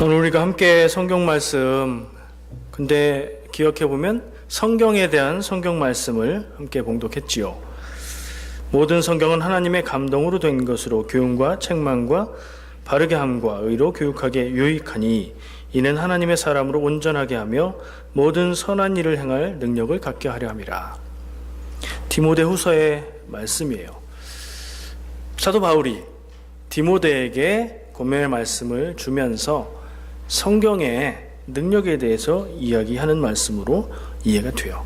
오늘 우리가 함께 성경 말씀, 근데 기억해보면 성경에 대한 성경 말씀을 함께 봉독했지요. 모든 성경은 하나님의 감동으로 된 것으로 교훈과 책망과 바르게 함과 의로 교육하게 유익하니 이는 하나님의 사람으로 온전하게 하며 모든 선한 일을 행할 능력을 갖게 하려 함이라. 디모데후서의 말씀이에요. 사도 바울이 디모데에게 권면의 말씀을 주면서 성경의 능력에 대해서 이야기하는 말씀으로 이해가 돼요.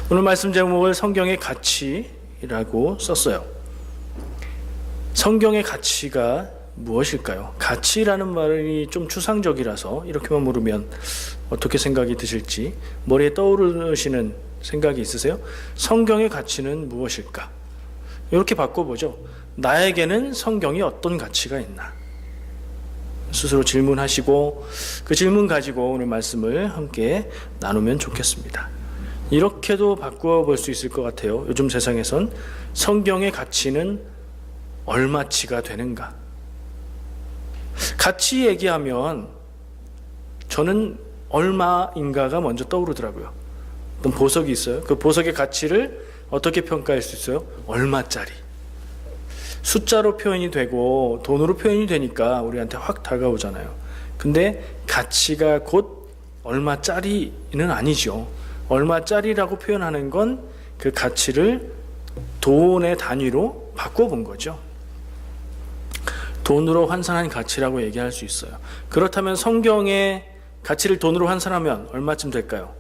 오늘 말씀 제목을 성경의 가치라고 썼어요. 성경의 가치가 무엇일까요? 가치라는 말이 좀 추상적이라서 이렇게만 물으면 어떻게 생각이 드실지 머리에 떠오르시는 생각이 있으세요? 성경의 가치는 무엇일까? 이렇게 바꿔보죠. 나에게는 성경이 어떤 가치가 있나? 스스로 질문하시고 그 질문 가지고 오늘 말씀을 함께 나누면 좋겠습니다. 이렇게도 바꾸어 볼 수 있을 것 같아요. 요즘 세상에선 성경의 가치는 얼마치가 되는가? 가치 얘기하면 저는 얼마인가가 먼저 떠오르더라고요. 어떤 보석이 있어요. 그 보석의 가치를 어떻게 평가할 수 있어요? 얼마짜리. 숫자로 표현이 되고 돈으로 표현이 되니까 우리한테 확 다가오잖아요. 근데 가치가 곧 얼마짜리는 아니죠. 얼마짜리라고 표현하는 건 그 가치를 돈의 단위로 바꿔본 거죠. 돈으로 환산한 가치라고 얘기할 수 있어요. 그렇다면 성경의 가치를 돈으로 환산하면 얼마쯤 될까요?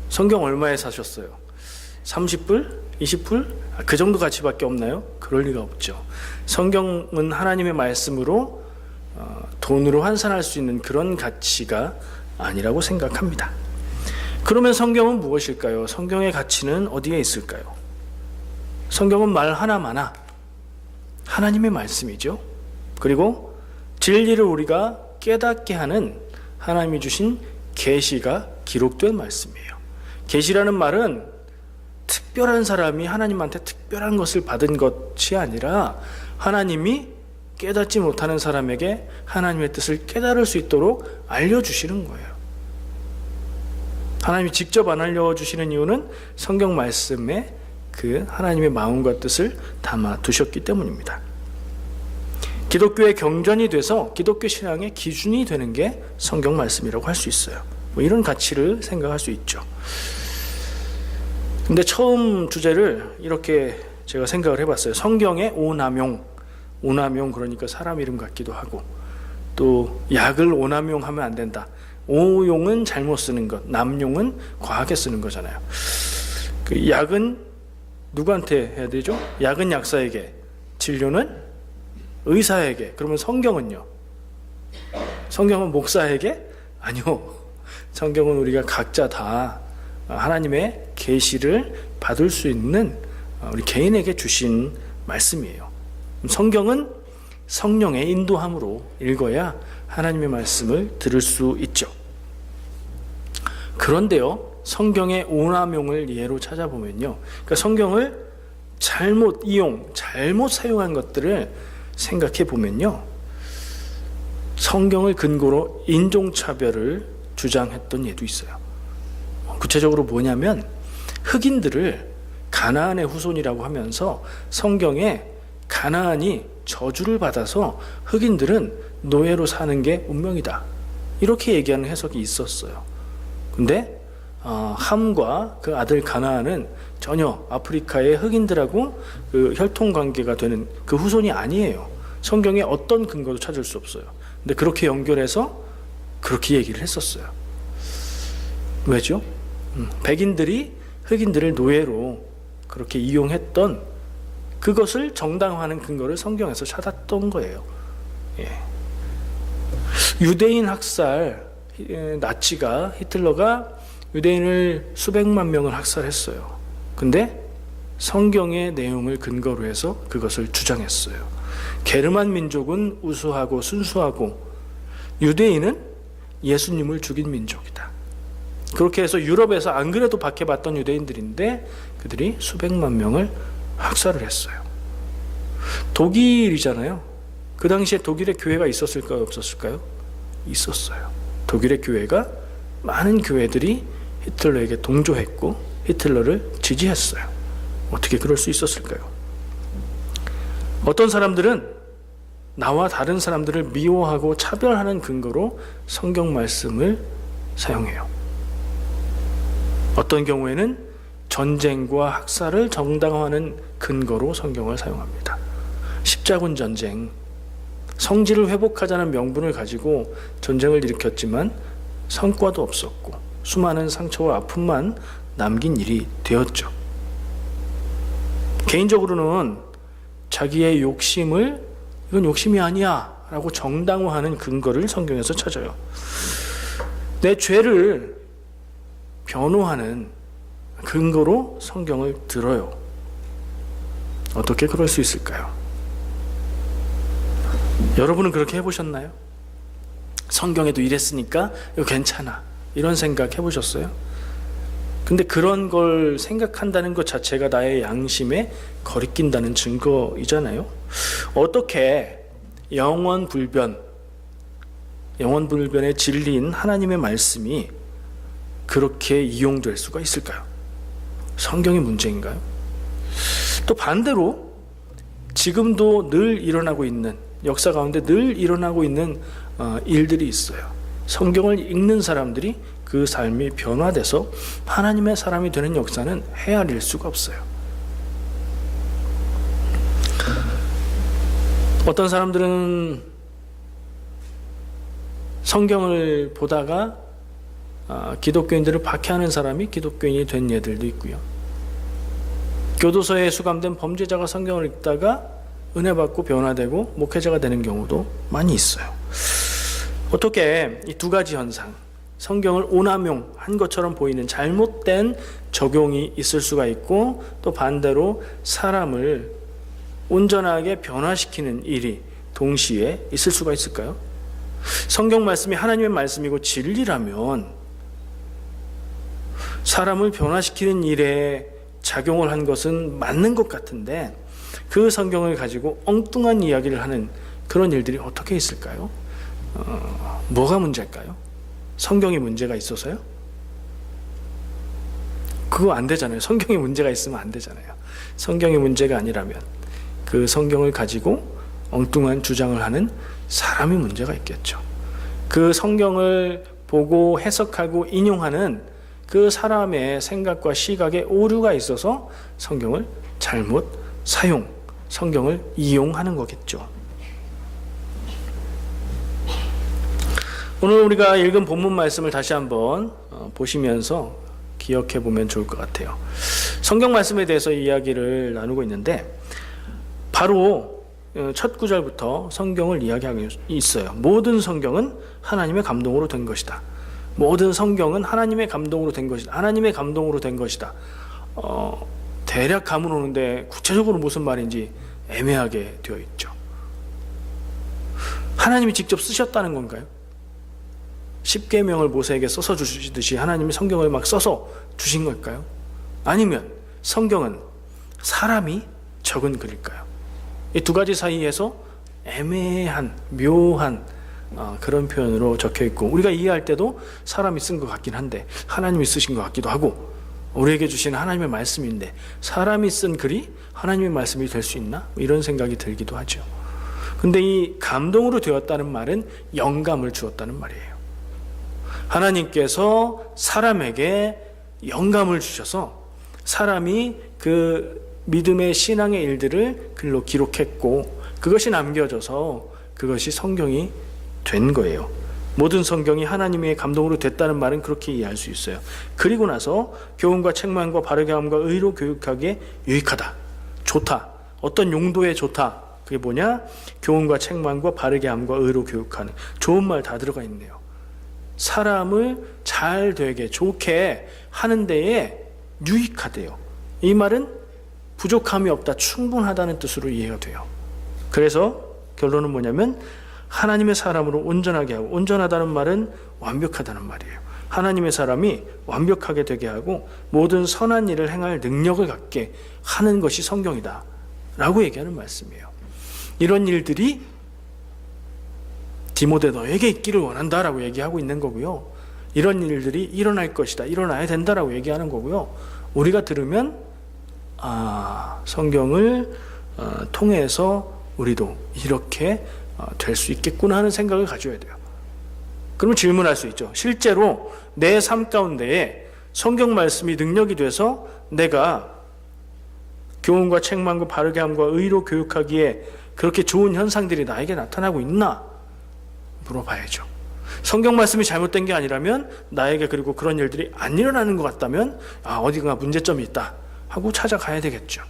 성경 얼마에 사셨어요? 30불? 20불? 그 정도 가치밖에 없나요? 그럴 리가 없죠. 성경은 하나님의 말씀으로 돈으로 환산할 수 있는 그런 가치가 아니라고 생각합니다. 그러면 성경은 무엇일까요? 성경의 가치는 어디에 있을까요? 성경은 말 하나마나 하나님의 말씀이죠. 그리고 진리를 우리가 깨닫게 하는 하나님이 주신 계시가 기록된 말씀이에요. 계시라는 말은 특별한 사람이 하나님한테 특별한 것을 받은 것이 아니라 하나님이 깨닫지 못하는 사람에게 하나님의 뜻을 깨달을 수 있도록 알려주시는 거예요. 하나님이 직접 안 알려주시는 이유는 성경 말씀에 그 하나님의 마음과 뜻을 담아 두셨기 때문입니다. 기독교의 경전이 돼서 기독교 신앙의 기준이 되는 게 성경 말씀이라고 할 수 있어요. 뭐 이런 가치를 생각할 수 있죠. 근데 처음 주제를 이렇게 제가 생각을 해봤어요. 성경의 오남용 그러니까 사람 이름 같기도 하고, 또 약을 오남용하면 안 된다. 오용은 잘못 쓰는 것, 남용은 과하게 쓰는 거잖아요. 그 약은 누구한테 해야 되죠? 약은 약사에게, 진료는 의사에게. 그러면 성경은요? 성경은 목사에게? 아니요. 성경은 우리가 각자 다 하나님의 계시를 받을 수 있는 우리 개인에게 주신 말씀이에요. 성경은 성령의 인도함으로 읽어야 하나님의 말씀을 들을 수 있죠. 그런데요, 성경의 오남용을 예로 찾아보면요, 그러니까 성경을 잘못 이용, 잘못 사용한 것들을 생각해 보면요, 성경을 근거로 인종차별을 주장했던 예도 있어요. 구체적으로 뭐냐면 흑인들을 가나안의 후손이라고 하면서 성경에 가나안이 저주를 받아서 흑인들은 노예로 사는 게 운명이다, 이렇게 얘기하는 해석이 있었어요. 근데 함과 그 아들 가나안은 전혀 아프리카의 흑인들하고 그 혈통관계가 되는 그 후손이 아니에요. 성경에 어떤 근거도 찾을 수 없어요. 근데 그렇게 연결해서 그렇게 얘기를 했었어요. 왜죠? 백인들이 흑인들을 노예로 그렇게 이용했던 그것을 정당화하는 근거를 성경에서 찾았던 거예요. 예. 유대인 학살, 나치가, 히틀러가 유대인을 수백만 명을 학살했어요. 근데 성경의 내용을 근거로 해서 그것을 주장했어요. 게르만 민족은 우수하고 순수하고 유대인은 예수님을 죽인 민족이다. 그렇게 해서 유럽에서 안 그래도 박해받던 유대인들인데 그들이 수백만 명을 학살을 했어요. 독일이잖아요. 그 당시에 독일에 교회가 있었을까요? 없었을까요? 있었어요. 독일의 교회가 많은 교회들이 히틀러에게 동조했고 히틀러를 지지했어요. 어떻게 그럴 수 있었을까요? 어떤 사람들은 나와 다른 사람들을 미워하고 차별하는 근거로 성경 말씀을 사용해요. 어떤 경우에는 전쟁과 학살을 정당화하는 근거로 성경을 사용합니다. 십자군 전쟁, 성지를 회복하자는 명분을 가지고 전쟁을 일으켰지만 성과도 없었고 수많은 상처와 아픔만 남긴 일이 되었죠. 개인적으로는 자기의 욕심을 이건 욕심이 아니야 라고 정당화하는 근거를 성경에서 찾아요. 내 죄를 변호하는 근거로 성경을 들어요. 어떻게 그럴 수 있을까요? 여러분은 그렇게 해보셨나요? 성경에도 이랬으니까 이거 괜찮아 이런 생각 해보셨어요? 근데 그런 걸 생각한다는 것 자체가 나의 양심에 거리낀다는 증거이잖아요. 어떻게 영원불변의 진리인 하나님의 말씀이 그렇게 이용될 수가 있을까요? 성경의 문제인가요? 또 반대로 지금도 늘 일어나고 있는, 역사 가운데 늘 일어나고 있는 일들이 있어요. 성경을 읽는 사람들이 그 삶이 변화돼서 하나님의 사람이 되는 역사는 헤아릴 수가 없어요. 어떤 사람들은 성경을 보다가 기독교인들을 박해하는 사람이 기독교인이 된 예들도 있고요. 교도소에 수감된 범죄자가 성경을 읽다가 은혜 받고 변화되고 목회자가 되는 경우도 많이 있어요. 어떻게 이 두 가지 현상, 성경을 오남용한 것처럼 보이는 잘못된 적용이 있을 수가 있고 또 반대로 사람을 온전하게 변화시키는 일이 동시에 있을 수가 있을까요? 성경 말씀이 하나님의 말씀이고 진리라면 사람을 변화시키는 일에 작용을 한 것은 맞는 것 같은데 그 성경을 가지고 엉뚱한 이야기를 하는 그런 일들이 어떻게 있을까요? 뭐가 문제일까요? 성경에 문제가 있어서요? 그거 안 되잖아요. 성경에 문제가 있으면 안 되잖아요. 성경에 문제가 아니라면 그 성경을 가지고 엉뚱한 주장을 하는 사람이 문제가 있겠죠. 그 성경을 보고 해석하고 인용하는 그 사람의 생각과 시각에 오류가 있어서 성경을 잘못 성경을 이용하는 거겠죠. 오늘 우리가 읽은 본문 말씀을 다시 한번 보시면서 기억해 보면 좋을 것 같아요. 성경 말씀에 대해서 이야기를 나누고 있는데 바로 첫 구절부터 성경을 이야기하고 있어요. 모든 성경은 하나님의 감동으로 된 것이다. 모든 성경은 하나님의 감동으로 된 것이다. 하나님의 감동으로 된 것이다. 대략 감은 오는데 구체적으로 무슨 말인지 애매하게 되어 있죠. 하나님이 직접 쓰셨다는 건가요? 십계명을 모세에게 써서 주시듯이 하나님이 성경을 막 써서 주신 걸까요? 아니면 성경은 사람이 적은 글일까요? 이 두 가지 사이에서 애매한 묘한 그런 표현으로 적혀 있고 우리가 이해할 때도 사람이 쓴 것 같긴 한데 하나님이 쓰신 것 같기도 하고 우리에게 주신 하나님의 말씀인데 사람이 쓴 글이 하나님의 말씀이 될 수 있나? 이런 생각이 들기도 하죠. 근데 이 감동으로 되었다는 말은 영감을 주었다는 말이에요. 하나님께서 사람에게 영감을 주셔서 사람이 그 믿음의 신앙의 일들을 글로 기록했고 그것이 남겨져서 그것이 성경이 된 거예요. 모든 성경이 하나님의 감동으로 됐다는 말은 그렇게 이해할 수 있어요. 그리고 나서 교훈과 책망과 바르게 함과 의로 교육하기에 유익하다. 좋다. 어떤 용도에 좋다. 그게 뭐냐? 교훈과 책망과 바르게 함과 의로 교육하는 좋은 말 다 들어가 있네요. 사람을 잘 되게 좋게 하는 데에 유익하대요. 이 말은 부족함이 없다, 충분하다는 뜻으로 이해가 돼요. 그래서 결론은 뭐냐면 하나님의 사람으로 온전하게 하고, 온전하다는 말은 완벽하다는 말이에요. 하나님의 사람이 완벽하게 되게 하고 모든 선한 일을 행할 능력을 갖게 하는 것이 성경이다 라고 얘기하는 말씀이에요. 이런 일들이 디모데 너에게 있기를 원한다라고 얘기하고 있는 거고요. 이런 일들이 일어날 것이다, 일어나야 된다라고 얘기하는 거고요. 우리가 들으면 성경을 통해서 우리도 이렇게 될 수 있겠구나 하는 생각을 가져야 돼요. 그러면 질문할 수 있죠. 실제로 내 삶 가운데에 성경 말씀이 능력이 돼서 내가 교훈과 책망과 바르게 함과 의로 교육하기에 그렇게 좋은 현상들이 나에게 나타나고 있나? 물어봐야죠. 성경 말씀이 잘못된 게 아니라면, 나에게 그리고 그런 일들이 안 일어나는 것 같다면 어디가 문제점이 있다 하고 찾아가야 되겠죠.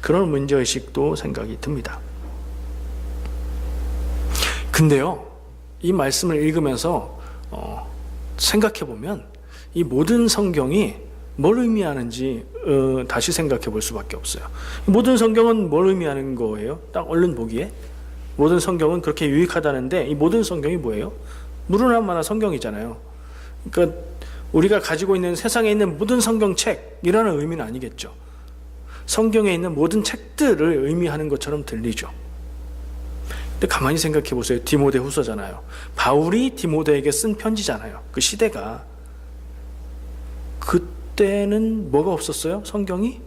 그런 문제의식도 생각이 듭니다. 근데요, 이 말씀을 읽으면서 생각해보면 이 모든 성경이 뭘 의미하는지 다시 생각해 볼 수밖에 없어요. 모든 성경은 뭘 의미하는 거예요? 딱 얼른 보기에 모든 성경은 그렇게 유익하다는데, 이 모든 성경이 뭐예요? 무르나 마나 성경이잖아요. 그러니까 우리가 가지고 있는 세상에 있는 모든 성경책이라는 의미는 아니겠죠. 성경에 있는 모든 책들을 의미하는 것처럼 들리죠. 근데 가만히 생각해 보세요. 디모데 후서잖아요. 바울이 디모데에게 쓴 편지잖아요. 그 시대가, 그때는 뭐가 없었어요? 성경이?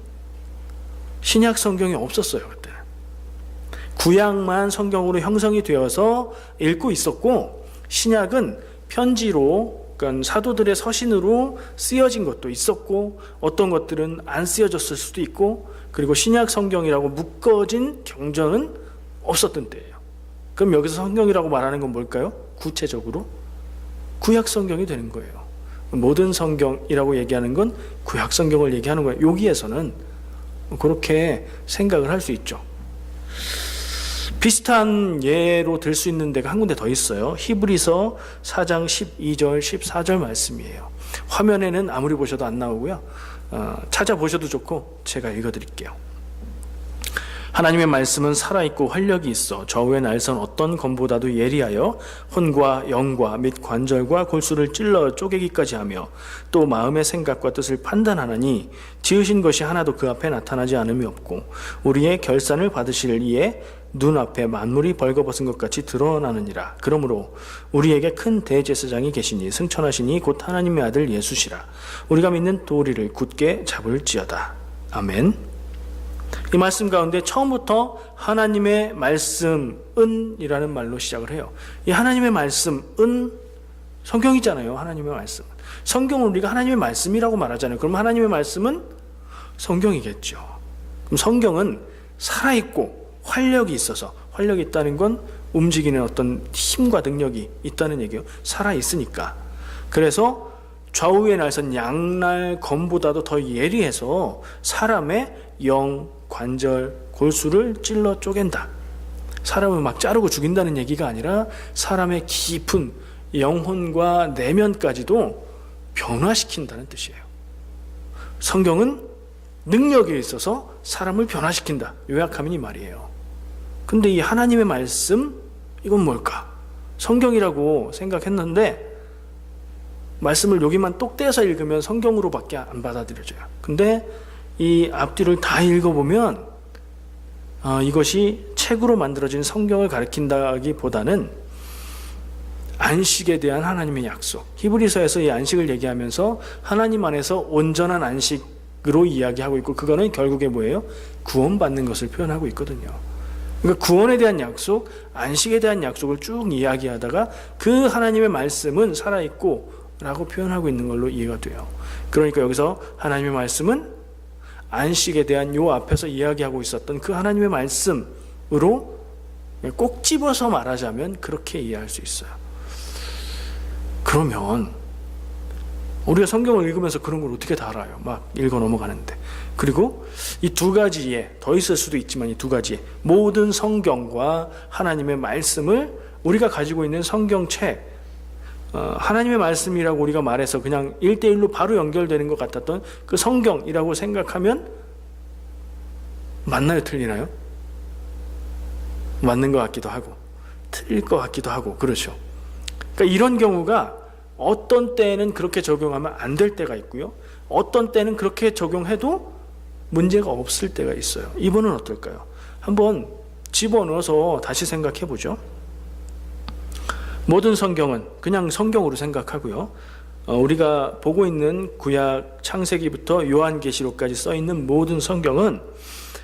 신약 성경이 없었어요. 그때는 구약만 성경으로 형성이 되어서 읽고 있었고, 신약은 편지로, 그러니까 사도들의 서신으로 쓰여진 것도 있었고, 어떤 것들은 안 쓰여졌을 수도 있고, 그리고 신약 성경이라고 묶어진 경전은 없었던 때예요. 그럼 여기서 성경이라고 말하는 건 뭘까요? 구체적으로 구약 성경이 되는 거예요. 모든 성경이라고 얘기하는 건 구약 성경을 얘기하는 거예요. 여기에서는 그렇게 생각을 할 수 있죠. 비슷한 예로 들 수 있는 데가 한 군데 더 있어요. 히브리서 4장 12절 14절 말씀이에요. 화면에는 아무리 보셔도 안 나오고요. 찾아보셔도 좋고 제가 읽어드릴게요. 하나님의 말씀은 살아있고 활력이 있어 저우의 날선 어떤 검보다도 예리하여 혼과 영과 및 관절과 골수를 찔러 쪼개기까지 하며 또 마음의 생각과 뜻을 판단하나니 지으신 것이 하나도 그 앞에 나타나지 않음이 없고 우리의 결산을 받으실 이에 눈앞에 만물이 벌거벗은 것 같이 드러나느니라. 그러므로 우리에게 큰 대제사장이 계시니 승천하시니 곧 하나님의 아들 예수시라. 우리가 믿는 도리를 굳게 잡을지어다. 아멘. 이 말씀 가운데 처음부터 하나님의 말씀은 이라는 말로 시작을 해요. 이 하나님의 말씀은 성경이잖아요. 하나님의 말씀. 성경은 우리가 하나님의 말씀이라고 말하잖아요. 그럼 하나님의 말씀은 성경이겠죠. 그럼 성경은 살아있고 활력이 있어서, 활력이 있다는 건 움직이는 어떤 힘과 능력이 있다는 얘기예요. 살아있으니까. 그래서 좌우에 날선 양날 검보다도 더 예리해서 사람의 영, 관절, 골수를 찔러 쪼갠다. 사람을 막 자르고 죽인다는 얘기가 아니라 사람의 깊은 영혼과 내면까지도 변화시킨다는 뜻이에요. 성경은 능력이 있어서 사람을 변화시킨다. 요약하면 이 말이에요. 근데 이 하나님의 말씀, 이건 뭘까? 성경이라고 생각했는데 말씀을 여기만 똑 떼서 읽으면 성경으로밖에 안 받아들여져요. 근데 이 앞뒤를 다 읽어보면 이것이 책으로 만들어진 성경을 가리킨다기보다는 안식에 대한 하나님의 약속. 히브리서에서 이 안식을 얘기하면서 하나님 안에서 온전한 안식으로 이야기하고 있고, 그거는 결국에 뭐예요? 구원받는 것을 표현하고 있거든요. 그러니까 구원에 대한 약속, 안식에 대한 약속을 쭉 이야기하다가 그 하나님의 말씀은 살아있고 라고 표현하고 있는 걸로 이해가 돼요. 그러니까 여기서 하나님의 말씀은 안식에 대한 요 앞에서 이야기하고 있었던 그 하나님의 말씀으로 꼭 집어서 말하자면 그렇게 이해할 수 있어요. 그러면 우리가 성경을 읽으면서 그런 걸 어떻게 다 알아요? 막 읽어 넘어가는데. 그리고 이 두 가지에 더 있을 수도 있지만, 이 두 가지에 모든 성경과 하나님의 말씀을 우리가 가지고 있는 성경책, 하나님의 말씀이라고 우리가 말해서 그냥 1대1로 바로 연결되는 것 같았던 그 성경이라고 생각하면 맞나요? 틀리나요? 맞는 것 같기도 하고 틀릴 것 같기도 하고, 그렇죠. 그러니까 이런 경우가 어떤 때는 그렇게 적용하면 안 될 때가 있고요, 어떤 때는 그렇게 적용해도 문제가 없을 때가 있어요. 이번은 어떨까요? 한번 집어넣어서 다시 생각해 보죠. 모든 성경은 그냥 성경으로 생각하고요. 우리가 보고 있는 구약 창세기부터 요한계시록까지 써 있는 모든 성경은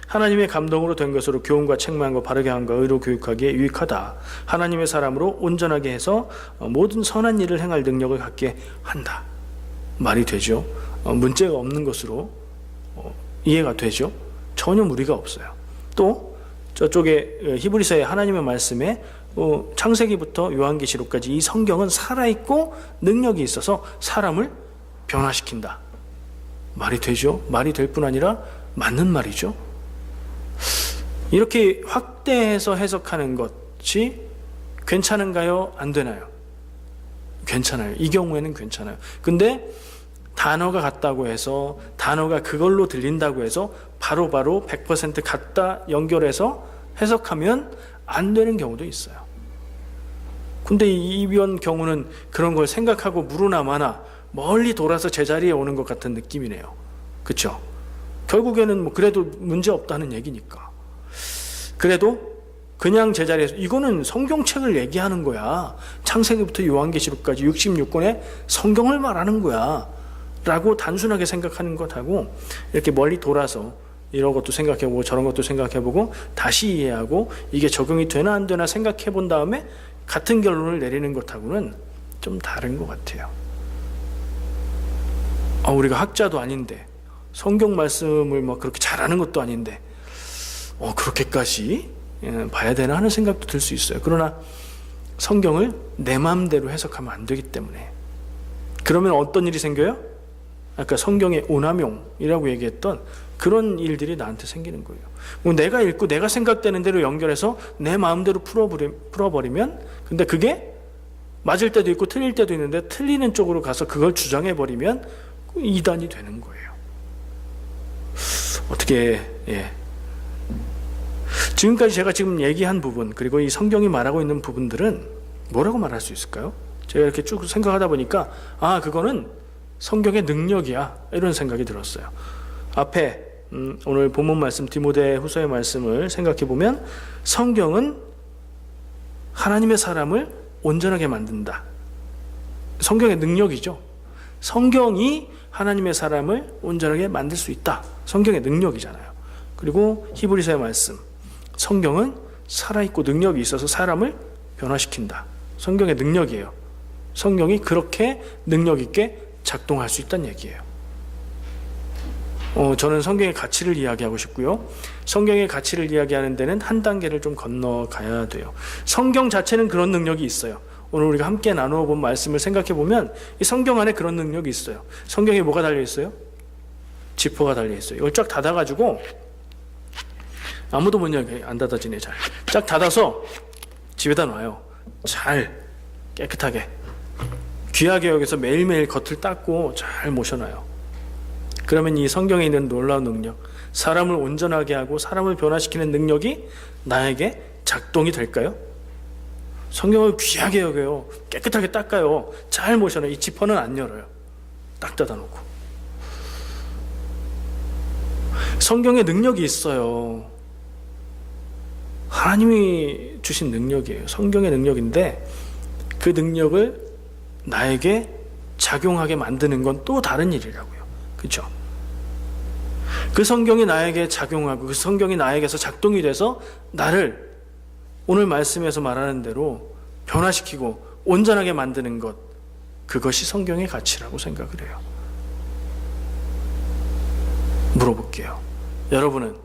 하나님의 감동으로 된 것으로 교훈과 책망과 바르게 함과 의로 교육하기에 유익하다. 하나님의 사람으로 온전하게 해서 모든 선한 일을 행할 능력을 갖게 한다. 말이 되죠. 문제가 없는 것으로 이해가 되죠. 전혀 무리가 없어요. 또 저쪽에 히브리서의 하나님의 말씀에 창세기부터 요한계시록까지 이 성경은 살아있고 능력이 있어서 사람을 변화시킨다. 말이 되죠. 말이 될 뿐 아니라 맞는 말이죠. 이렇게 확대해서 해석하는 것이 괜찮은가요? 안 되나요? 괜찮아요. 이 경우에는 괜찮아요. 근데 단어가 같다고 해서, 단어가 그걸로 들린다고 해서 바로바로 100% 갖다 연결해서 해석하면 안 되는 경우도 있어요. 근데 이번 경우는 그런 걸 생각하고 무르나 마나 멀리 돌아서 제자리에 오는 것 같은 느낌이네요. 그렇죠? 결국에는 뭐 그래도 문제 없다는 얘기니까. 그래도 그냥 제자리에서 이거는 성경책을 얘기하는 거야. 창세기부터 요한계시록까지 66권의 성경을 말하는 거야 라고 단순하게 생각하는 것하고 이렇게 멀리 돌아서 이런 것도 생각해보고 저런 것도 생각해보고 다시 이해하고 이게 적용이 되나 안 되나 생각해본 다음에 같은 결론을 내리는 것하고는 좀 다른 것 같아요. 우리가 학자도 아닌데 성경 말씀을 막 그렇게 잘하는 것도 아닌데 그렇게까지 봐야 되나 하는 생각도 들 수 있어요. 그러나 성경을 내 마음대로 해석하면 안 되기 때문에. 그러면 어떤 일이 생겨요? 아까 성경의 오남용이라고 얘기했던 그런 일들이 나한테 생기는 거예요. 내가 읽고 내가 생각되는 대로 연결해서 내 마음대로 풀어버리면, 근데 그게 맞을 때도 있고 틀릴 때도 있는데 틀리는 쪽으로 가서 그걸 주장해버리면 이단이 되는 거예요. 어떻게 지금까지 제가 지금 얘기한 부분, 그리고 이 성경이 말하고 있는 부분들은 뭐라고 말할 수 있을까요? 제가 이렇게 쭉 생각하다 보니까 그거는 성경의 능력이야, 이런 생각이 들었어요. 앞에 오늘 본문 말씀 디모데후서의 말씀을 생각해 보면 성경은 하나님의 사람을 온전하게 만든다. 성경의 능력이죠. 성경이 하나님의 사람을 온전하게 만들 수 있다. 성경의 능력이잖아요. 그리고 히브리서의 말씀, 성경은 살아있고 능력이 있어서 사람을 변화시킨다. 성경의 능력이에요. 성경이 그렇게 능력 있게 작동할 수 있다는 얘기예요. 저는 성경의 가치를 이야기하고 싶고요. 성경의 가치를 이야기하는 데는 한 단계를 좀 건너가야 돼요. 성경 자체는 그런 능력이 있어요. 오늘 우리가 함께 나누어 본 말씀을 생각해 보면 이 성경 안에 그런 능력이 있어요. 성경에 뭐가 달려 있어요? 지퍼가 달려 있어요. 이걸 쫙 닫아가지고 아무도 못 열게 안 닫아지네. 쫙 닫아서 집에다 놔요. 잘 깨끗하게 귀하게 여기서 매일매일 겉을 닦고 잘 모셔놔요. 그러면 이 성경에 있는 놀라운 능력, 사람을 온전하게 하고 사람을 변화시키는 능력이 나에게 작동이 될까요? 성경을 귀하게 여겨요. 깨끗하게 닦아요. 잘 모셔놔요. 이 지퍼는 안 열어요. 딱 닫아놓고. 성경에 능력이 있어요. 하나님이 주신 능력이에요. 성경의 능력인데 그 능력을 나에게 작용하게 만드는 건 또 다른 일이라고요. 그렇죠? 그 성경이 나에게 작용하고 그 성경이 나에게서 작동이 돼서 나를 오늘 말씀에서 말하는 대로 변화시키고 온전하게 만드는 것, 그것이 성경의 가치라고 생각을 해요. 물어볼게요. 여러분은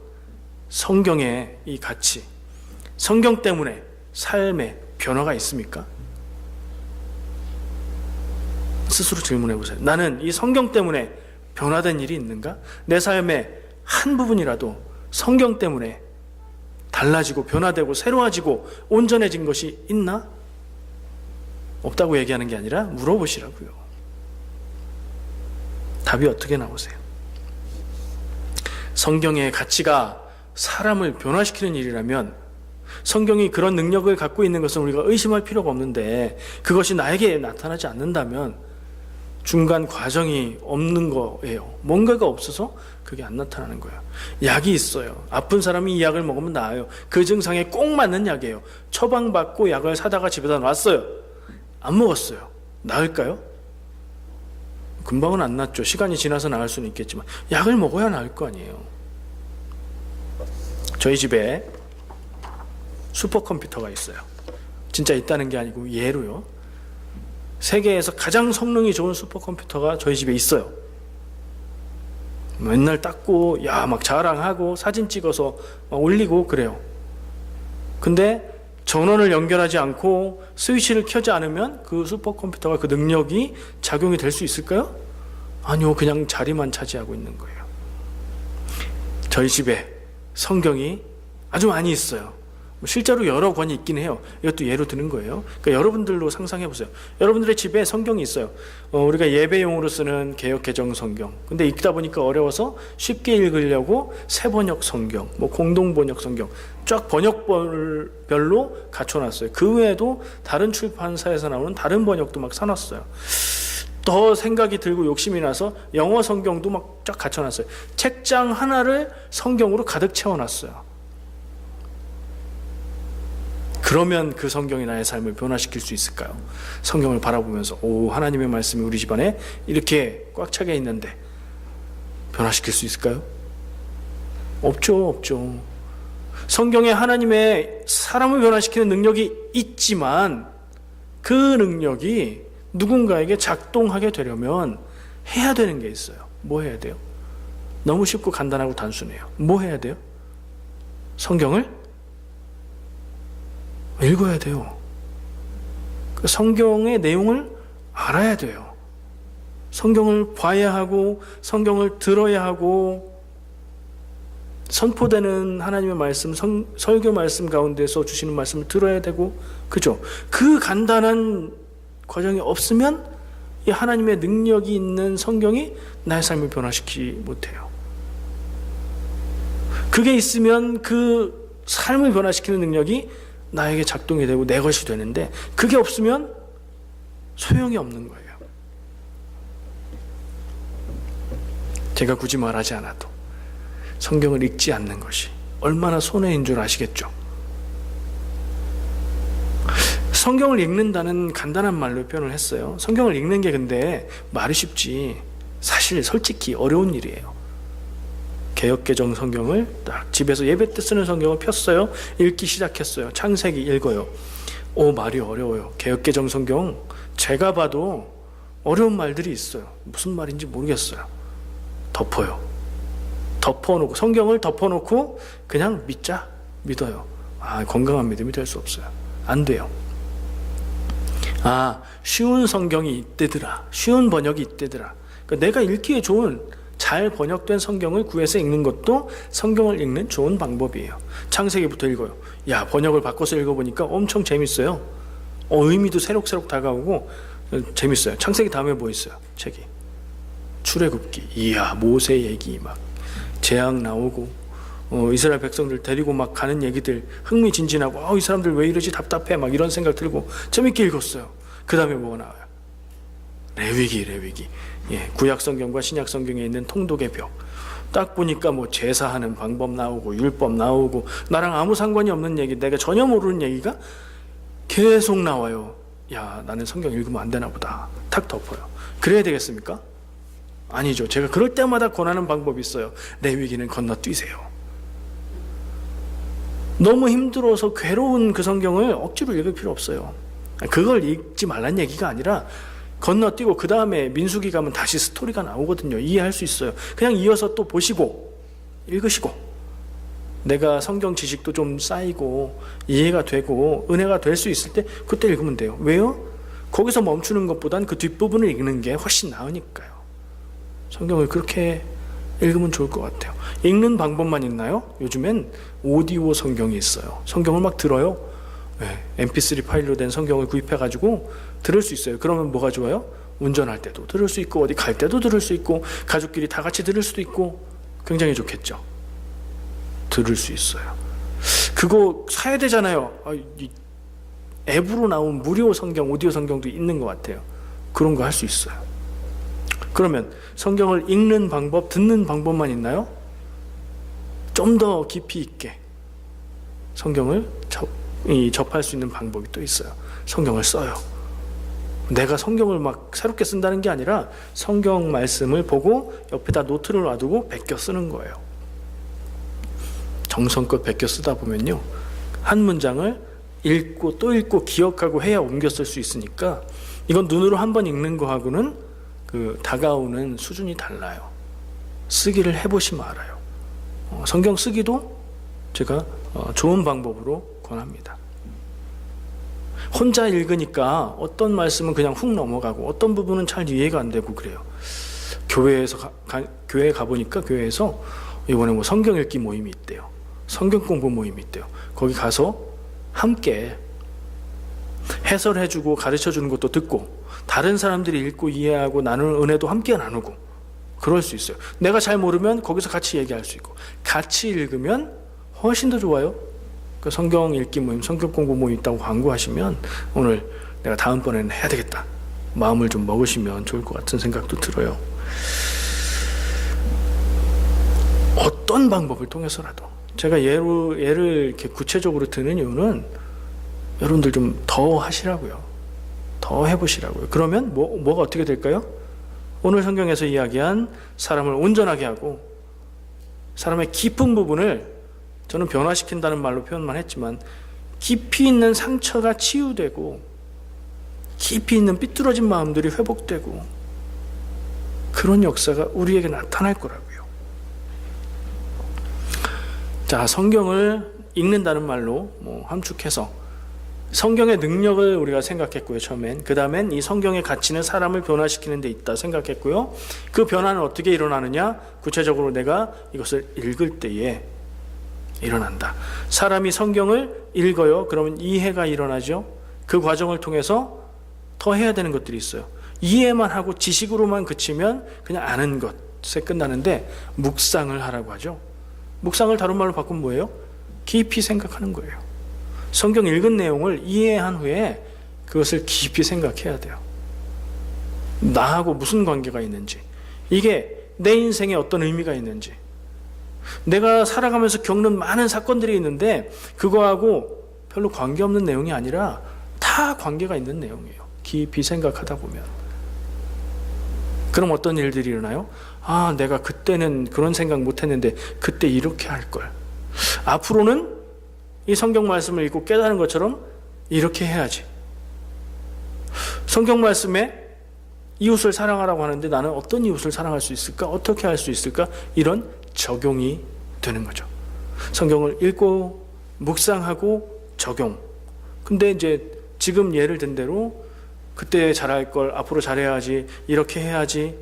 성경의 이 가치, 성경 때문에 삶에 변화가 있습니까? 스스로 질문해 보세요. 나는 이 성경 때문에 변화된 일이 있는가? 내 삶의 한 부분이라도 성경 때문에 달라지고 변화되고 새로워지고 온전해진 것이 있나? 없다고 얘기하는 게 아니라 물어보시라고요. 답이 어떻게 나오세요? 성경의 가치가 사람을 변화시키는 일이라면 성경이 그런 능력을 갖고 있는 것은 우리가 의심할 필요가 없는데 그것이 나에게 나타나지 않는다면 중간 과정이 없는 거예요. 뭔가가 없어서 그게 안 나타나는 거예요. 약이 있어요. 아픈 사람이 이 약을 먹으면 나아요. 그 증상에 꼭 맞는 약이에요. 처방받고 약을 사다가 집에다 놨어요. 안 먹었어요. 나을까요? 금방은 안 낫죠. 시간이 지나서 나을 수는 있겠지만 약을 먹어야 나을 거 아니에요. 저희 집에 슈퍼컴퓨터가 있어요. 진짜 있다는 게 아니고 예로요. 세계에서 가장 성능이 좋은 슈퍼컴퓨터가 저희 집에 있어요. 맨날 닦고 막 자랑하고 사진 찍어서 막 올리고 그래요. 근데 전원을 연결하지 않고 스위치를 켜지 않으면 그 슈퍼컴퓨터가 그 능력이 작용이 될 수 있을까요? 아니요. 그냥 자리만 차지하고 있는 거예요. 저희 집에 성경이 아주 많이 있어요. 실제로 여러 권이 있긴 해요. 이것도 예로 드는 거예요. 그러니까 여러분들로 상상해 보세요. 여러분들의 집에 성경이 있어요. 우리가 예배용으로 쓰는 개역개정 성경. 근데 읽다 보니까 어려워서 쉽게 읽으려고 새번역 성경, 공동번역 성경 쫙 번역별로 갖춰놨어요. 그 외에도 다른 출판사에서 나오는 다른 번역도 막 사놨어요. 더 생각이 들고 욕심이 나서 영어 성경도 막 쫙 갖춰놨어요. 책장 하나를 성경으로 가득 채워놨어요. 그러면 그 성경이 나의 삶을 변화시킬 수 있을까요? 성경을 바라보면서 하나님의 말씀이 우리 집안에 이렇게 꽉 차게 있는데 변화시킬 수 있을까요? 없죠. 성경에 하나님의 사람을 변화시키는 능력이 있지만 그 능력이 누군가에게 작동하게 되려면 해야 되는 게 있어요. 뭐 해야 돼요? 너무 쉽고 간단하고 단순해요. 뭐 해야 돼요? 성경을 읽어야 돼요. 성경의 내용을 알아야 돼요. 성경을 봐야 하고 성경을 들어야 하고 선포되는 하나님의 말씀, 설교 말씀 가운데서 주시는 말씀을 들어야 되고, 그죠? 그 간단한 과정이 없으면 이 하나님의 능력이 있는 성경이 나의 삶을 변화시키지 못해요. 그게 있으면 그 삶을 변화시키는 능력이 나에게 작동이 되고 내 것이 되는데 그게 없으면 소용이 없는 거예요. 제가 굳이 말하지 않아도 성경을 읽지 않는 것이 얼마나 손해인 줄 아시겠죠? 성경을 읽는다는 간단한 말로 표현을 했어요. 성경을 읽는 게 근데 말이 쉽지 사실 솔직히 어려운 일이에요. 개역개정 성경을 딱 집에서 예배 때 쓰는 성경을 폈어요. 읽기 시작했어요. 창세기 읽어요. 말이 어려워요. 개역개정 성경 제가 봐도 어려운 말들이 있어요. 무슨 말인지 모르겠어요. 덮어놓고 성경을 덮어놓고 그냥 믿어요. 건강한 믿음이 될 수 없어요. 안 돼요. 쉬운 성경이 이때더라. 쉬운 번역이 이때더라. 그러니까 내가 읽기에 좋은 잘 번역된 성경을 구해서 읽는 것도 성경을 읽는 좋은 방법이에요. 창세기부터 읽어요. 번역을 바꿔서 읽어보니까 엄청 재밌어요. 의미도 새록새록 다가오고 재밌어요. 창세기 다음에 뭐 있어요? 책이 출애굽기. 모세 얘기 막 재앙 나오고 이스라엘 백성들 데리고 막 가는 얘기들 흥미진진하고 이 사람들 왜 이러지 답답해 막 이런 생각 들고 재밌게 읽었어요. 그 다음에 뭐가 나와요? 레위기. 구약 성경과 신약 성경에 있는 통독의 벽. 딱 보니까 제사하는 방법 나오고 율법 나오고 나랑 아무 상관이 없는 얘기, 내가 전혀 모르는 얘기가 계속 나와요. 나는 성경 읽으면 안 되나 보다. 탁 덮어요. 그래야 되겠습니까? 아니죠. 제가 그럴 때마다 권하는 방법이 있어요. 레위기는 건너뛰세요. 너무 힘들어서 괴로운 그 성경을 억지로 읽을 필요 없어요. 그걸 읽지 말란 얘기가 아니라 건너뛰고 그 다음에 민수기 가면 다시 스토리가 나오거든요. 이해할 수 있어요. 그냥 이어서 또 보시고 읽으시고 내가 성경 지식도 좀 쌓이고 이해가 되고 은혜가 될 수 있을 때 그때 읽으면 돼요. 왜요? 거기서 멈추는 것보단 그 뒷부분을 읽는 게 훨씬 나으니까요. 성경을 그렇게 읽으면 좋을 것 같아요. 읽는 방법만 있나요? 요즘엔 오디오 성경이 있어요. 성경을 막 들어요. mp3 파일로 된 성경을 구입해가지고 들을 수 있어요. 그러면 뭐가 좋아요? 운전할 때도 들을 수 있고 어디 갈 때도 들을 수 있고 가족끼리 다 같이 들을 수도 있고 굉장히 좋겠죠. 들을 수 있어요. 그거 사야 되잖아요. 앱으로 나온 무료 성경, 오디오 성경도 있는 것 같아요. 그런 거 할 수 있어요. 그러면 성경을 읽는 방법, 듣는 방법만 있나요? 좀 더 깊이 있게 성경을 접할 수 있는 방법이 또 있어요. 성경을 써요. 내가 성경을 막 새롭게 쓴다는 게 아니라 성경 말씀을 보고 옆에다 노트를 놔두고 베껴 쓰는 거예요. 정성껏 베껴 쓰다 보면요, 한 문장을 읽고 또 읽고 기억하고 해야 옮겨 쓸 수 있으니까 이건 눈으로 한번 읽는 거하고는 그 다가오는 수준이 달라요. 쓰기를 해보시면 알아요. 성경 쓰기도 제가 좋은 방법으로 권합니다. 혼자 읽으니까 어떤 말씀은 그냥 훅 넘어가고 어떤 부분은 잘 이해가 안 되고 그래요. 교회에 가보니까 교회에서 이번에 뭐 성경 읽기 모임이 있대요. 성경 공부 모임이 있대요. 거기 가서 함께 해설해주고 가르쳐주는 것도 듣고 다른 사람들이 읽고 이해하고 나누는 은혜도 함께 나누고 그럴 수 있어요. 내가 잘 모르면 거기서 같이 얘기할 수 있고 같이 읽으면 훨씬 더 좋아요. 그 성경 읽기 모임, 성경 공부 모임 있다고 광고하시면 오늘 내가 다음번에는 해야 되겠다 마음을 좀 먹으시면 좋을 것 같은 생각도 들어요. 어떤 방법을 통해서라도 제가 예를 이렇게 구체적으로 드는 이유는 여러분들 좀 더 하시라고요. 더 해보시라고요. 그러면 뭐가 어떻게 될까요? 오늘 성경에서 이야기한 사람을 온전하게 하고 사람의 깊은 부분을 저는 변화시킨다는 말로 표현만 했지만 깊이 있는 상처가 치유되고 깊이 있는 삐뚤어진 마음들이 회복되고 그런 역사가 우리에게 나타날 거라고요. 자, 성경을 읽는다는 말로 함축해서 성경의 능력을 우리가 생각했고요. 처음엔. 그 다음엔 이 성경의 가치는 사람을 변화시키는 데 있다 생각했고요. 그 변화는 어떻게 일어나느냐? 구체적으로 내가 이것을 읽을 때에 일어난다. 사람이 성경을 읽어요. 그러면 이해가 일어나죠. 그 과정을 통해서 더 해야 되는 것들이 있어요. 이해만 하고 지식으로만 그치면 그냥 아는 것에 끝나는데 묵상을 하라고 하죠. 묵상을 다른 말로 바꾸면 뭐예요? 깊이 생각하는 거예요. 성경 읽은 내용을 이해한 후에 그것을 깊이 생각해야 돼요. 나하고 무슨 관계가 있는지, 이게 내 인생에 어떤 의미가 있는지, 내가 살아가면서 겪는 많은 사건들이 있는데 그거하고 별로 관계없는 내용이 아니라 다 관계가 있는 내용이에요. 깊이 생각하다 보면. 그럼 어떤 일들이 일어나요? 아, 내가 그때는 그런 생각 못했는데 그때 이렇게 할걸. 앞으로는 이 성경 말씀을 읽고 깨달은 것처럼 이렇게 해야지. 성경 말씀에 이웃을 사랑하라고 하는데 나는 어떤 이웃을 사랑할 수 있을까? 어떻게 할 수 있을까? 이런 적용이 되는 거죠. 성경을 읽고 묵상하고 적용. 근데 이제 지금 예를 든 대로 그때 잘할 걸 앞으로 잘해야지, 이렇게 해야지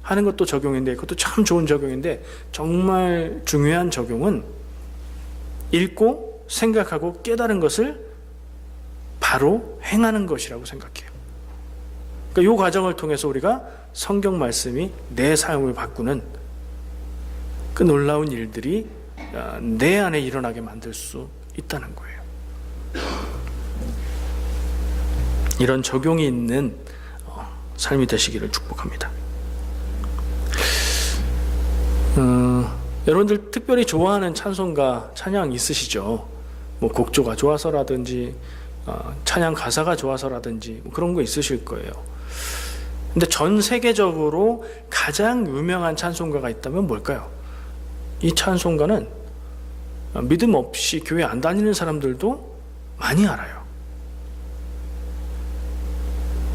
하는 것도 적용인데, 그것도 참 좋은 적용인데 정말 중요한 적용은 읽고 생각하고 깨달은 것을 바로 행하는 것이라고 생각해요. 그러니까 이 과정을 통해서 우리가 성경 말씀이 내 삶을 바꾸는 그 놀라운 일들이 내 안에 일어나게 만들 수 있다는 거예요. 이런 적용이 있는 삶이 되시기를 축복합니다. 여러분들 특별히 좋아하는 찬송가, 찬양 있으시죠? 뭐 곡조가 좋아서라든지 찬양 가사가 좋아서라든지 뭐 그런 거 있으실 거예요. 근데 전 세계적으로 가장 유명한 찬송가가 있다면 뭘까요? 이 찬송가는 믿음 없이 교회 안 다니는 사람들도 많이 알아요.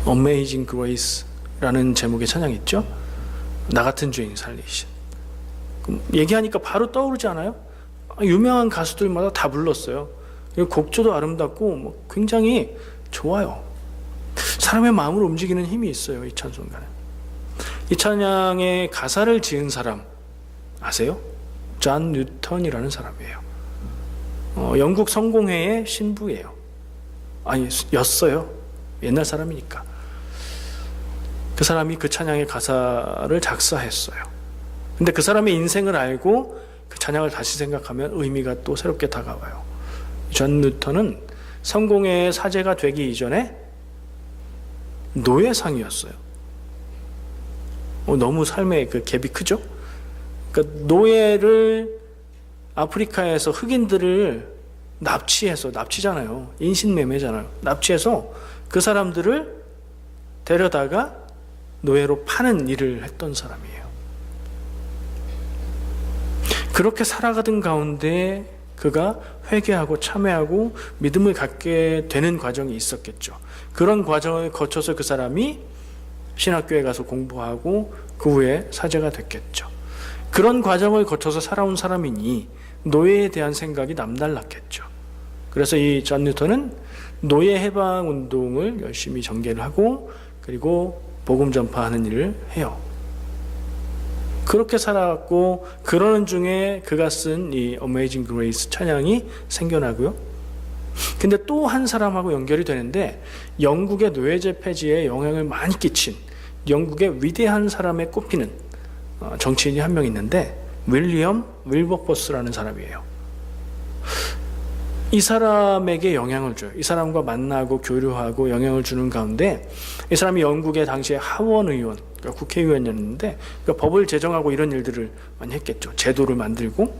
Amazing Grace라는 제목의 찬양이 있죠? 나 같은 죄인 살리신. 얘기하니까 바로 떠오르지 않아요? 유명한 가수들마다 다 불렀어요. 곡조도 아름답고 굉장히 좋아요. 사람의 마음을 움직이는 힘이 있어요. 이 찬송가는. 이 찬양의 가사를 지은 사람 아세요? 존 뉴턴이라는 사람이에요. 영국 성공회의 신부예요. 아니, 였어요. 옛날 사람이니까. 그 사람이 그 찬양의 가사를 작사했어요. 근데 그 사람의 인생을 알고 그 찬양을 다시 생각하면 의미가 또 새롭게 다가와요. 존 뉴턴은 성공회의 사제가 되기 이전에 노예상이었어요. 너무 삶의 그 갭이 크죠? 그러니까 노예를 아프리카에서 흑인들을 납치해서, 납치잖아요. 인신매매잖아요. 납치해서 그 사람들을 데려다가 노예로 파는 일을 했던 사람이에요. 그렇게 살아가던 가운데 그가 회개하고 참회하고 믿음을 갖게 되는 과정이 있었겠죠. 그런 과정을 거쳐서 그 사람이 신학교에 가서 공부하고 그 후에 사제가 됐겠죠. 그런 과정을 거쳐서 살아온 사람이니 노예에 대한 생각이 남달랐겠죠. 그래서 이 존 뉴턴은 노예 해방 운동을 열심히 전개를 하고 그리고 복음 전파하는 일을 해요. 그렇게 살아왔고 그러는 중에 그가 쓴 이 Amazing Grace 찬양이 생겨나고요. 근데 또 한 사람하고 연결이 되는데 영국의 노예제 폐지에 영향을 많이 끼친 영국의 위대한 사람에 꼽히는 정치인이 한 명 있는데 윌리엄 윌버포스라는 사람이에요. 이 사람에게 영향을 줘요. 이 사람과 만나고 교류하고 영향을 주는 가운데 이 사람이 영국의 당시에 하원 의원, 그러니까 국회의원이었는데 그러니까 법을 제정하고 이런 일들을 많이 했겠죠. 제도를 만들고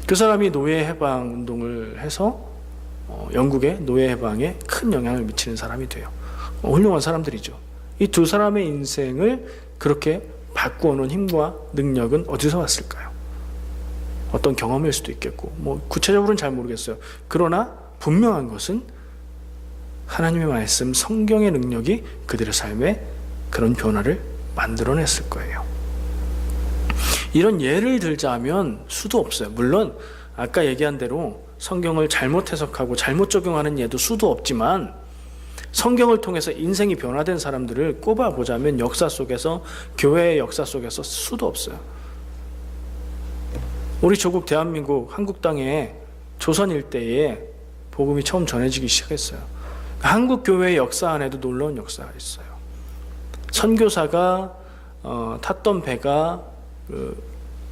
그 사람이 노예 해방 운동을 해서 영국의 노예 해방에 큰 영향을 미치는 사람이 돼요. 훌륭한 사람들이죠. 이 두 사람의 인생을 그렇게 바꾸어놓은 힘과 능력은 어디서 왔을까요? 어떤 경험일 수도 있겠고 구체적으로는 잘 모르겠어요. 그러나 분명한 것은 하나님의 말씀, 성경의 능력이 그들의 삶에 그런 변화를 만들어냈을 거예요. 이런 예를 들자면 수도 없어요. 물론 아까 얘기한 대로 성경을 잘못 해석하고 잘못 적용하는 예도 수도 없지만 성경을 통해서 인생이 변화된 사람들을 꼽아보자면 역사 속에서, 교회의 역사 속에서 수도 없어요. 우리 조국 대한민국 한국 땅에 조선 일대에 복음이 처음 전해지기 시작했어요. 한국 교회의 역사 안에도 놀라운 역사가 있어요. 선교사가 탔던 배가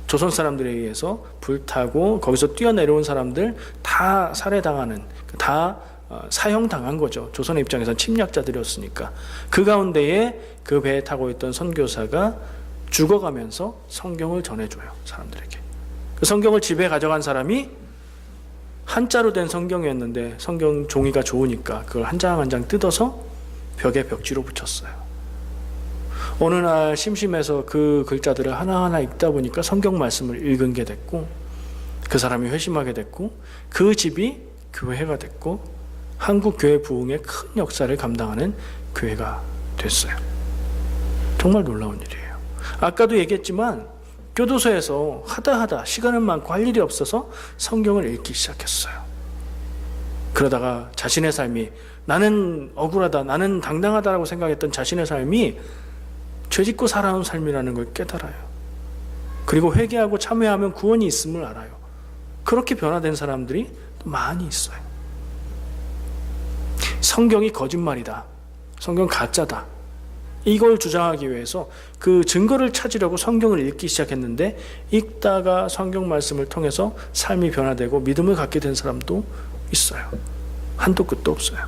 조선 사람들에 의해서 불타고 거기서 뛰어내려온 사람들 다 살해당하는, 다 사형당한 거죠. 조선의 입장에서는 침략자들이었으니까. 그 가운데에 그 배에 타고 있던 선교사가 죽어가면서 성경을 전해줘요, 사람들에게. 그 성경을 집에 가져간 사람이 한자로 된 성경이었는데 성경 종이가 좋으니까 그걸 한 장 한 장 뜯어서 벽에 벽지로 붙였어요. 어느 날 심심해서 그 글자들을 하나하나 읽다 보니까 성경 말씀을 읽은 게 됐고 그 사람이 회심하게 됐고 그 집이 교회가 됐고 한국 교회 부흥의 큰 역사를 감당하는 교회가 됐어요. 정말 놀라운 일이에요. 아까도 얘기했지만 교도소에서 하다 시간은 많고 할 일이 없어서 성경을 읽기 시작했어요. 그러다가 자신의 삶이 나는 억울하다, 나는 당당하다라고 생각했던 자신의 삶이 죄짓고 살아온 삶이라는 걸 깨달아요. 그리고 회개하고 참회하면 구원이 있음을 알아요. 그렇게 변화된 사람들이 많이 있어요. 성경이 거짓말이다, 성경 가짜다, 이걸 주장하기 위해서 그 증거를 찾으려고 성경을 읽기 시작했는데 읽다가 성경 말씀을 통해서 삶이 변화되고 믿음을 갖게 된 사람도 있어요. 한도 끝도 없어요.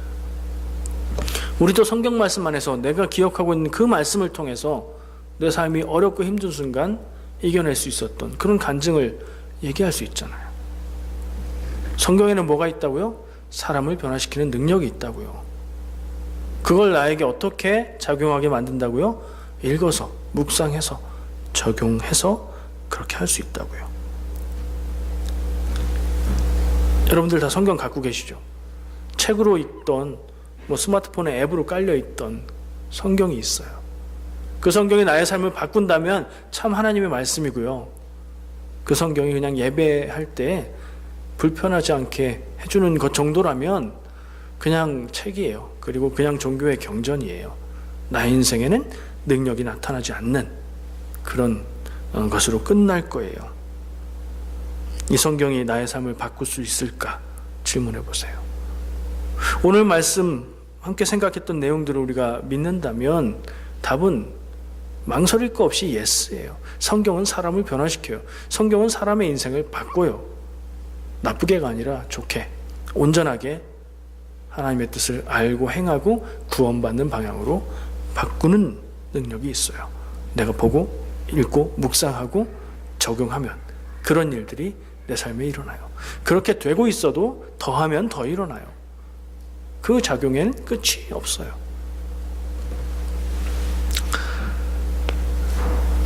우리도 성경 말씀 안에서 내가 기억하고 있는 그 말씀을 통해서 내 삶이 어렵고 힘든 순간 이겨낼 수 있었던 그런 간증을 얘기할 수 있잖아요. 성경에는 뭐가 있다고요? 사람을 변화시키는 능력이 있다고요. 그걸 나에게 어떻게 작용하게 만든다고요? 읽어서, 묵상해서, 적용해서 그렇게 할 수 있다고요. 여러분들 다 성경 갖고 계시죠? 책으로 읽던 스마트폰에 앱으로 깔려있던 성경이 있어요. 그 성경이 나의 삶을 바꾼다면 참 하나님의 말씀이고요. 그 성경이 그냥 예배할 때 불편하지 않게 해주는 것 정도라면 그냥 책이에요. 그리고 그냥 종교의 경전이에요. 나의 인생에는 능력이 나타나지 않는 그런 것으로 끝날 거예요. 이 성경이 나의 삶을 바꿀 수 있을까 질문해 보세요. 오늘 말씀 함께 생각했던 내용들을 우리가 믿는다면 답은 망설일 거 없이 예스예요. 성경은 사람을 변화시켜요. 성경은 사람의 인생을 바꿔요. 나쁘게가 아니라 좋게, 온전하게 하나님의 뜻을 알고 행하고 구원받는 방향으로 바꾸는 능력이 있어요. 내가 보고 읽고 묵상하고 적용하면 그런 일들이 내 삶에 일어나요. 그렇게 되고 있어도 더하면 더 일어나요. 그 작용에는 끝이 없어요.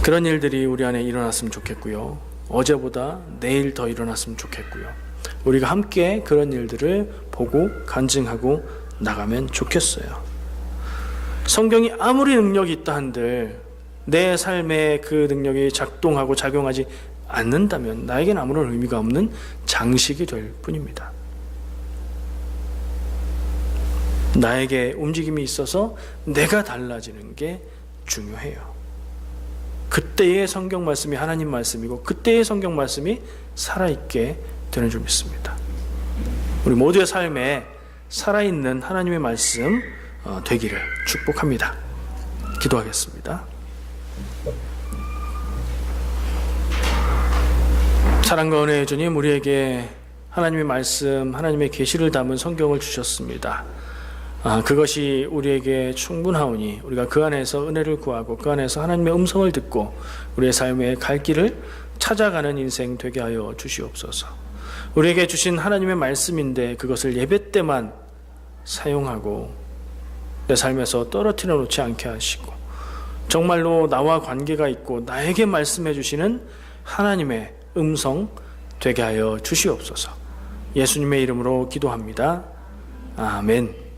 그런 일들이 우리 안에 일어났으면 좋겠고요. 어제보다 내일 더 일어났으면 좋겠고요. 우리가 함께 그런 일들을 보고 간증하고 나가면 좋겠어요. 성경이 아무리 능력이 있다 한들 내 삶에 그 능력이 작동하고 작용하지 않는다면 나에겐 아무런 의미가 없는 장식이 될 뿐입니다. 나에게 움직임이 있어서 내가 달라지는 게 중요해요. 그때의 성경 말씀이 하나님 말씀이고 그때의 성경 말씀이 살아있게 되는 줄 믿습니다. 우리 모두의 삶에 살아있는 하나님의 말씀 되기를 축복합니다. 기도하겠습니다. 사랑과 은혜의 주님, 우리에게 하나님의 말씀, 하나님의 계시를 담은 성경을 주셨습니다. 그것이 우리에게 충분하오니 우리가 그 안에서 은혜를 구하고 그 안에서 하나님의 음성을 듣고 우리의 삶의 갈 길을 찾아가는 인생 되게 하여 주시옵소서. 우리에게 주신 하나님의 말씀인데 그것을 예배 때만 사용하고 내 삶에서 떨어뜨려 놓지 않게 하시고 정말로 나와 관계가 있고 나에게 말씀해 주시는 하나님의 음성 되게 하여 주시옵소서. 예수님의 이름으로 기도합니다. 아멘.